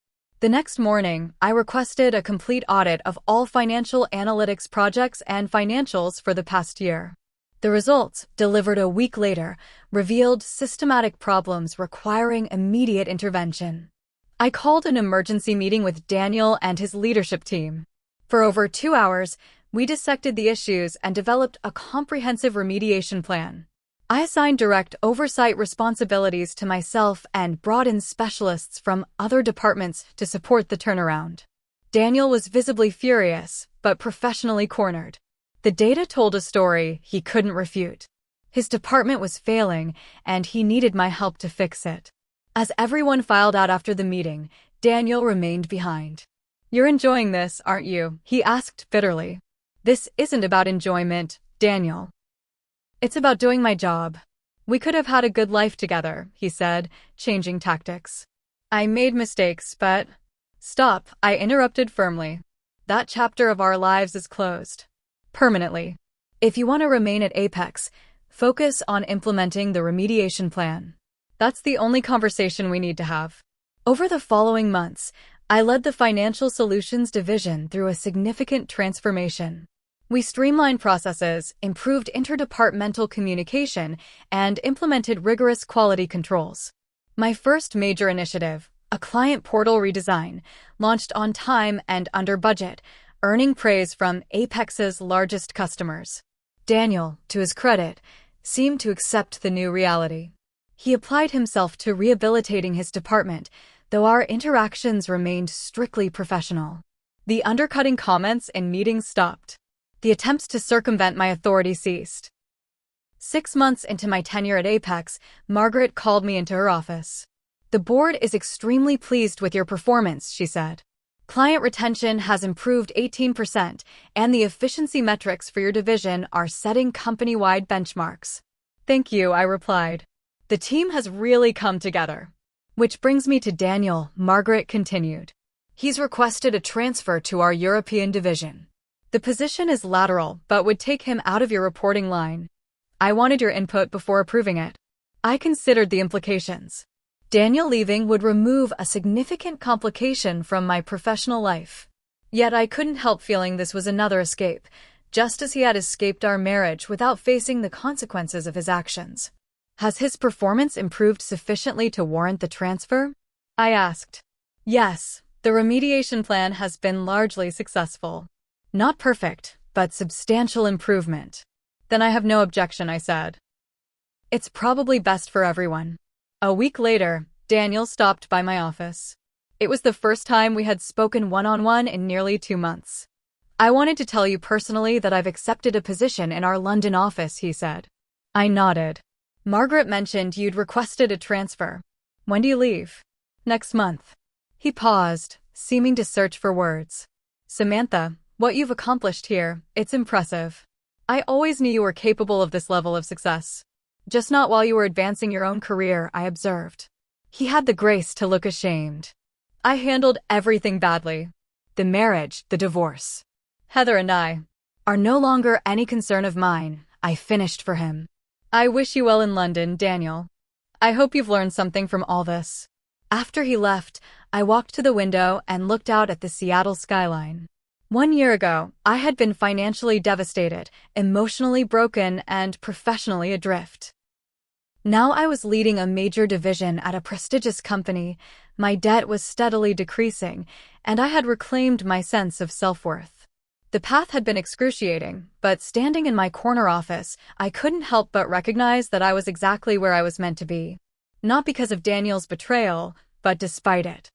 The next morning, I requested a complete audit of all financial analytics projects and financials for the past year. The results, delivered a week later, revealed systematic problems requiring immediate intervention. I called an emergency meeting with Daniel and his leadership team. For over 2 hours, we dissected the issues and developed a comprehensive remediation plan. I assigned direct oversight responsibilities to myself and brought in specialists from other departments to support the turnaround. Daniel was visibly furious, but professionally cornered. The data told a story he couldn't refute. His department was failing, and he needed my help to fix it. As everyone filed out after the meeting, Daniel remained behind. "You're enjoying this, aren't you?" he asked bitterly. "This isn't about enjoyment, Daniel. It's about doing my job. We could have had a good life together," he said, changing tactics. "I made mistakes, but—" "Stop," I interrupted firmly. "That chapter of our lives is closed. Permanently. If you want to remain at Apex, focus on implementing the remediation plan. That's the only conversation we need to have." Over the following months, I led the Financial Solutions division through a significant transformation. We streamlined processes, improved interdepartmental communication, and implemented rigorous quality controls. My first major initiative, a client portal redesign, launched on time and under budget, earning praise from Apex's largest customers. Daniel, to his credit, seemed to accept the new reality. He applied himself to rehabilitating his department, though our interactions remained strictly professional. The undercutting comments in meetings stopped. The attempts to circumvent my authority ceased. 6 months into my tenure at Apex, Margaret called me into her office. "The board is extremely pleased with your performance," she said. "Client retention has improved 18%, and the efficiency metrics for your division are setting company-wide benchmarks." "Thank you," I replied. "The team has really come together." "Which brings me to Daniel," Margaret continued. "He's requested a transfer to our European division. The position is lateral, but would take him out of your reporting line. I wanted your input before approving it. I considered the implications. Daniel leaving would remove a significant complication from my professional life. Yet I couldn't help feeling this was another escape, just as he had escaped our marriage without facing the consequences of his actions." "Has his performance improved sufficiently to warrant the transfer?" I asked. "Yes, the remediation plan has been largely successful. Not perfect, but substantial improvement." "Then I have no objection," I said. "It's probably best for everyone." A week later, Daniel stopped by my office. It was the first time we had spoken one-on-one in nearly 2 months. "I wanted to tell you personally that I've accepted a position in our London office," he said. I nodded. "Margaret mentioned you'd requested a transfer. When do you leave?" "Next month." He paused, seeming to search for words. "Samantha, what you've accomplished here, it's impressive. I always knew you were capable of this level of success. Just not while you were advancing your own career," I observed. He had the grace to look ashamed. "I handled everything badly. The marriage, the divorce. Heather and I are no longer any concern of mine," I finished for him. "I wish you well in London, Daniel. I hope you've learned something from all this." After he left, I walked to the window and looked out at the Seattle skyline. 1 year ago, I had been financially devastated, emotionally broken, and professionally adrift. Now I was leading a major division at a prestigious company, my debt was steadily decreasing, and I had reclaimed my sense of self-worth. The path had been excruciating, but standing in my corner office, I couldn't help but recognize that I was exactly where I was meant to be. Not because of Daniel's betrayal, but despite it.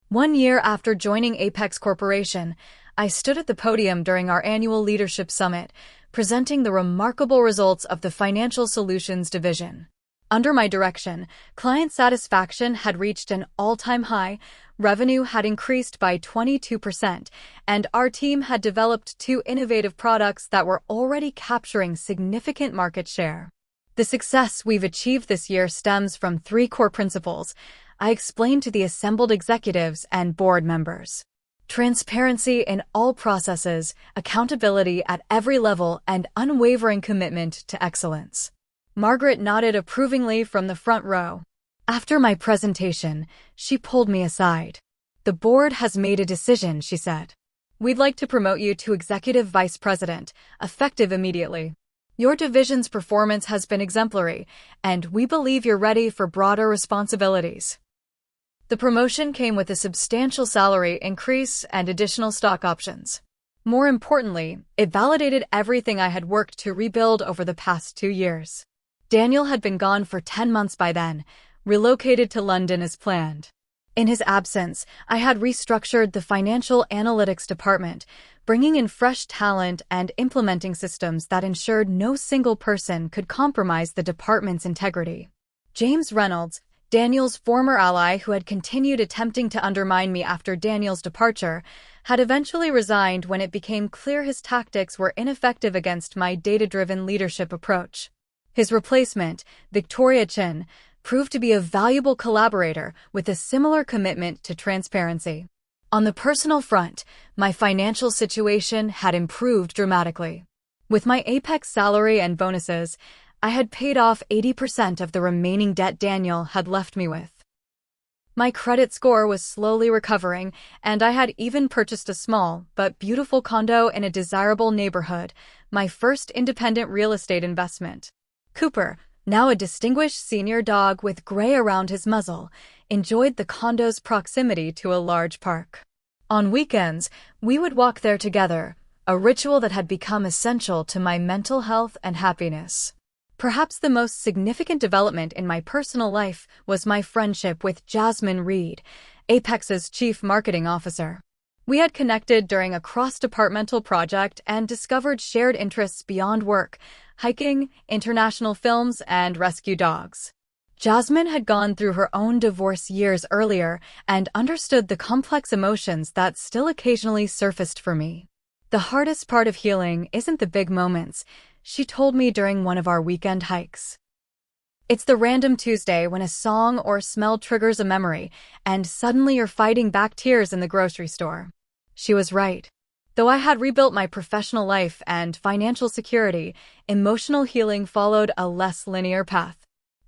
1 year after joining Apex Corporation, I stood at the podium during our annual leadership summit, presenting the remarkable results of the Financial Solutions division. Under my direction, client satisfaction had reached an all-time high, revenue had increased by 22%, and our team had developed 2 innovative products that were already capturing significant market share. The success we've achieved this year stems from 3 core principles I explained to the assembled executives and board members. Transparency in all processes, accountability at every level, and unwavering commitment to excellence. Margaret nodded approvingly from the front row. After my presentation, she pulled me aside. "The board has made a decision," she said. "We'd like to promote you to Executive Vice President, effective immediately. Your division's performance has been exemplary, and we believe you're ready for broader responsibilities." The promotion came with a substantial salary increase and additional stock options. More importantly, it validated everything I had worked to rebuild over the past 2 years. Daniel had been gone for 10 months by then, relocated to London as planned. In his absence, I had restructured the financial analytics department, bringing in fresh talent and implementing systems that ensured no single person could compromise the department's integrity. James Reynolds, Daniel's former ally who had continued attempting to undermine me after Daniel's departure, had eventually resigned when it became clear his tactics were ineffective against my data-driven leadership approach. His replacement, Victoria Chin, proved to be a valuable collaborator with a similar commitment to transparency. On the personal front, my financial situation had improved dramatically. With my apex salary and bonuses, I had paid off 80% of the remaining debt Daniel had left me with. My credit score was slowly recovering, and I had even purchased a small but beautiful condo in a desirable neighborhood, my first independent real estate investment. Cooper, now a distinguished senior dog with gray around his muzzle, enjoyed the condo's proximity to a large park. On weekends, we would walk there together, a ritual that had become essential to my mental health and happiness. Perhaps the most significant development in my personal life was my friendship with Jasmine Reed, Apex's chief marketing officer. We had connected during a cross-departmental project and discovered shared interests beyond work: hiking, international films, and rescue dogs. Jasmine had gone through her own divorce years earlier and understood the complex emotions that still occasionally surfaced for me. "The hardest part of healing isn't the big moments," she told me during one of our weekend hikes. "It's the random Tuesday when a song or smell triggers a memory, and suddenly you're fighting back tears in the grocery store." She was right. Though I had rebuilt my professional life and financial security, emotional healing followed a less linear path.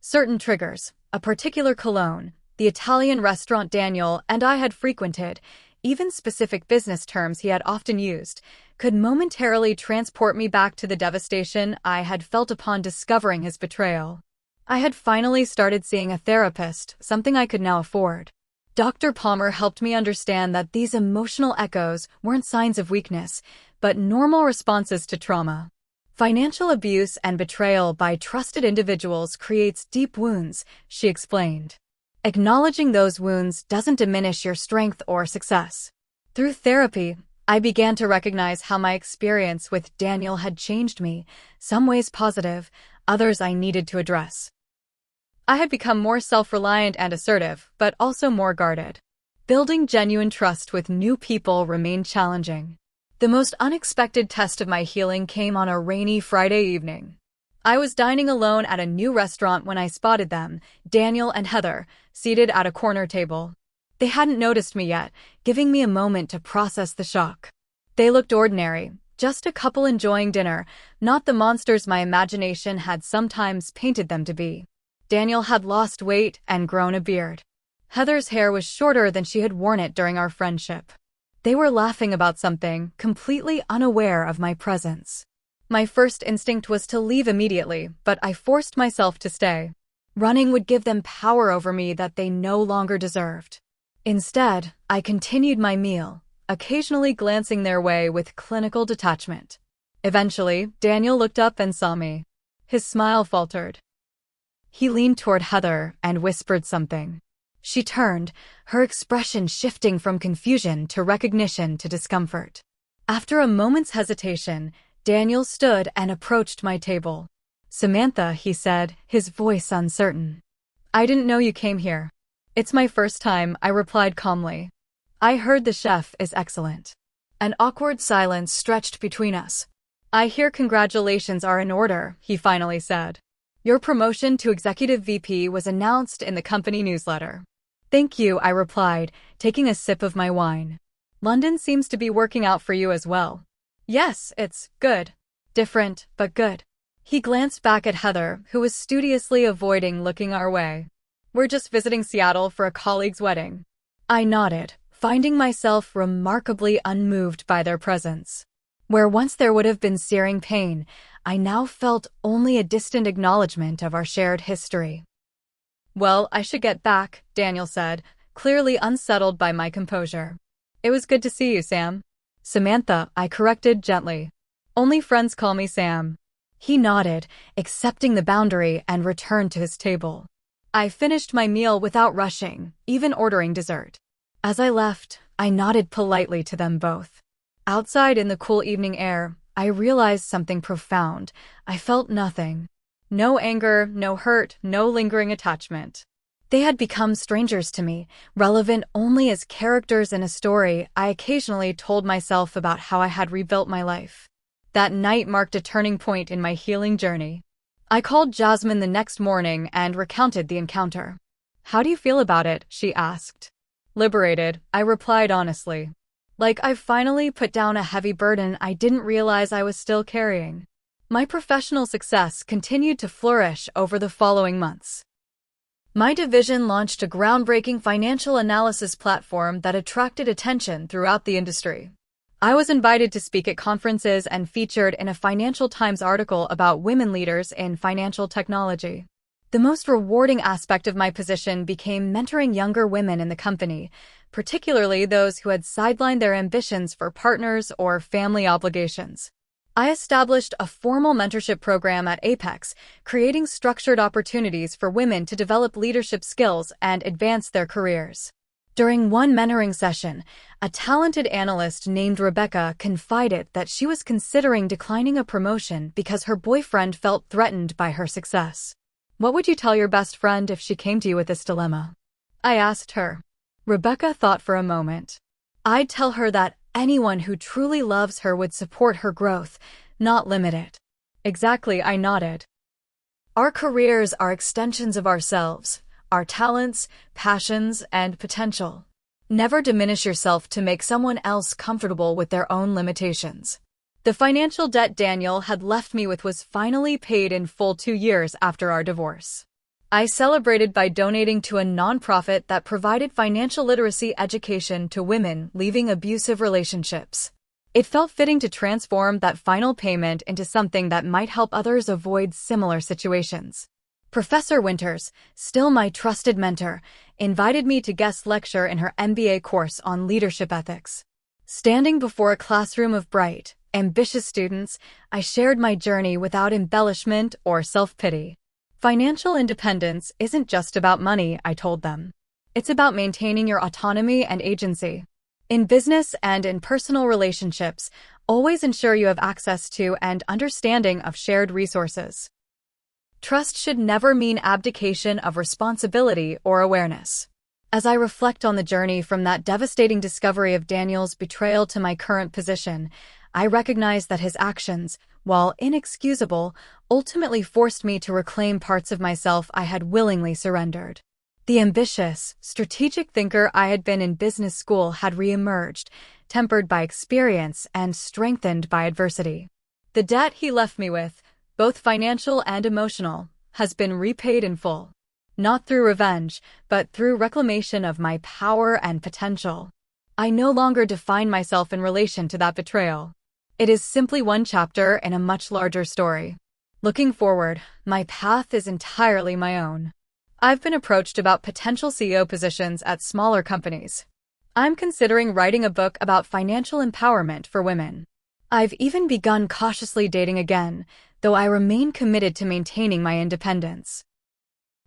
Certain triggers, a particular cologne, the Italian restaurant Daniel and I had frequented, even specific business terms he had often used, could momentarily transport me back to the devastation I had felt upon discovering his betrayal. I had finally started seeing a therapist, something I could now afford. Dr. Palmer helped me understand that these emotional echoes weren't signs of weakness, but normal responses to trauma. Financial abuse and betrayal by trusted individuals creates deep wounds, she explained. Acknowledging those wounds doesn't diminish your strength or success. Through therapy, I began to recognize how my experience with Daniel had changed me, some ways positive, others I needed to address. I had become more self-reliant and assertive, but also more guarded. Building genuine trust with new people remained challenging. The most unexpected test of my healing came on a rainy Friday evening. I was dining alone at a new restaurant when I spotted them, Daniel and Heather, seated at a corner table. They hadn't noticed me yet, giving me a moment to process the shock. They looked ordinary, just a couple enjoying dinner, not the monsters my imagination had sometimes painted them to be. Daniel had lost weight and grown a beard. Heather's hair was shorter than she had worn it during our friendship. They were laughing about something, completely unaware of my presence. My first instinct was to leave immediately, but I forced myself to stay. Running would give them power over me that they no longer deserved. Instead, I continued my meal, occasionally glancing their way with clinical detachment. Eventually, Daniel looked up and saw me. His smile faltered. He leaned toward Heather and whispered something. She turned, her expression shifting from confusion to recognition to discomfort. After a moment's hesitation, Daniel stood and approached my table. "Samantha," he said, his voice uncertain. "I didn't know you came here." "It's my first time," I replied calmly. "I heard the chef is excellent." An awkward silence stretched between us. "I hear congratulations are in order," he finally said. "Your promotion to executive VP was announced in the company newsletter." "Thank you," I replied, taking a sip of my wine. "London seems to be working out for you as well." "Yes, it's good. Different, but good." He glanced back at Heather, who was studiously avoiding looking our way. "We're just visiting Seattle for a colleague's wedding." I nodded, finding myself remarkably unmoved by their presence. Where once there would have been searing pain, I now felt only a distant acknowledgement of our shared history. "Well, I should get back," Daniel said, clearly unsettled by my composure. "It was good to see you, Sam." "Samantha," I corrected gently. "Only friends call me Sam." He nodded, accepting the boundary, and returned to his table. I finished my meal without rushing, even ordering dessert. As I left, I nodded politely to them both. Outside in the cool evening air, I realized something profound. I felt nothing. No anger, no hurt, no lingering attachment. They had become strangers to me, relevant only as characters in a story I occasionally told myself about how I had rebuilt my life. That night marked a turning point in my healing journey. I called Jasmine the next morning and recounted the encounter. "How do you feel about it?" she asked. "Liberated," I replied honestly. "Like I've finally put down a heavy burden I didn't realize I was still carrying." My professional success continued to flourish over the following months. My division launched a groundbreaking financial analysis platform that attracted attention throughout the industry. I was invited to speak at conferences and featured in a Financial Times article about women leaders in financial technology. The most rewarding aspect of my position became mentoring younger women in the company, particularly those who had sidelined their ambitions for partners or family obligations. I established a formal mentorship program at Apex, creating structured opportunities for women to develop leadership skills and advance their careers. During one mentoring session, a talented analyst named Rebecca confided that she was considering declining a promotion because her boyfriend felt threatened by her success. "What would you tell your best friend if she came to you with this dilemma?" I asked her. Rebecca thought for a moment. "I'd tell her that anyone who truly loves her would support her growth, not limit it." "Exactly," I nodded. Our careers are extensions of ourselves, our talents, passions, and potential. Never diminish yourself to make someone else comfortable with their own limitations. The financial debt Daniel had left me with was finally paid in full 2 years after our divorce. I celebrated by donating to a nonprofit that provided financial literacy education to women leaving abusive relationships. It felt fitting to transform that final payment into something that might help others avoid similar situations. Professor Winters, still my trusted mentor, invited me to guest lecture in her MBA course on leadership ethics. Standing before a classroom of bright, ambitious students, I shared my journey without embellishment or self-pity. Financial independence isn't just about money, I told them. It's about maintaining your autonomy and agency. In business and in personal relationships, always ensure you have access to and understanding of shared resources. Trust should never mean abdication of responsibility or awareness. As I reflect on the journey from that devastating discovery of Daniel's betrayal to my current position, I recognize that his actions, while inexcusable, ultimately forced me to reclaim parts of myself I had willingly surrendered. The ambitious, strategic thinker I had been in business school had reemerged, tempered by experience and strengthened by adversity. The debt he left me with, both financial and emotional, has been repaid in full. Not through revenge, but through reclamation of my power and potential. I no longer define myself in relation to that betrayal. It is simply one chapter in a much larger story. Looking forward, my path is entirely my own. I've been approached about potential CEO positions at smaller companies. I'm considering writing a book about financial empowerment for women. I've even begun cautiously dating again, though I remain committed to maintaining my independence.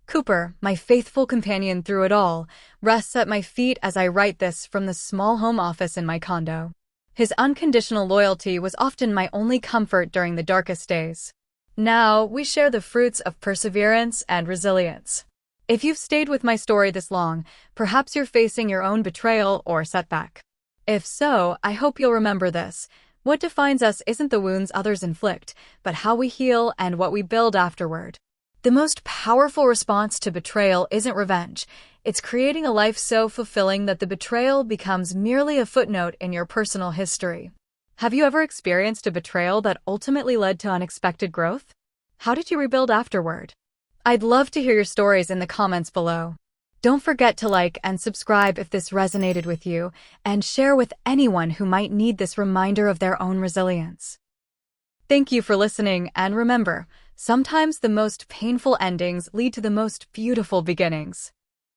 Cooper, my faithful companion through it all, rests at my feet as I write this from the small home office in my condo. His unconditional loyalty was often my only comfort during the darkest days. Now, we share the fruits of perseverance and resilience. If you've stayed with my story this long, perhaps you're facing your own betrayal or setback. If so, I hope you'll remember this. What defines us isn't the wounds others inflict, but how we heal and what we build afterward. The most powerful response to betrayal isn't revenge. It's creating a life so fulfilling that the betrayal becomes merely a footnote in your personal history. Have you ever experienced a betrayal that ultimately led to unexpected growth? How did you rebuild afterward? I'd love to hear your stories in the comments below. Don't forget to like and subscribe if this resonated with you, and share with anyone who might need this reminder of their own resilience. Thank you for listening, and remember, sometimes the most painful endings lead to the most beautiful beginnings.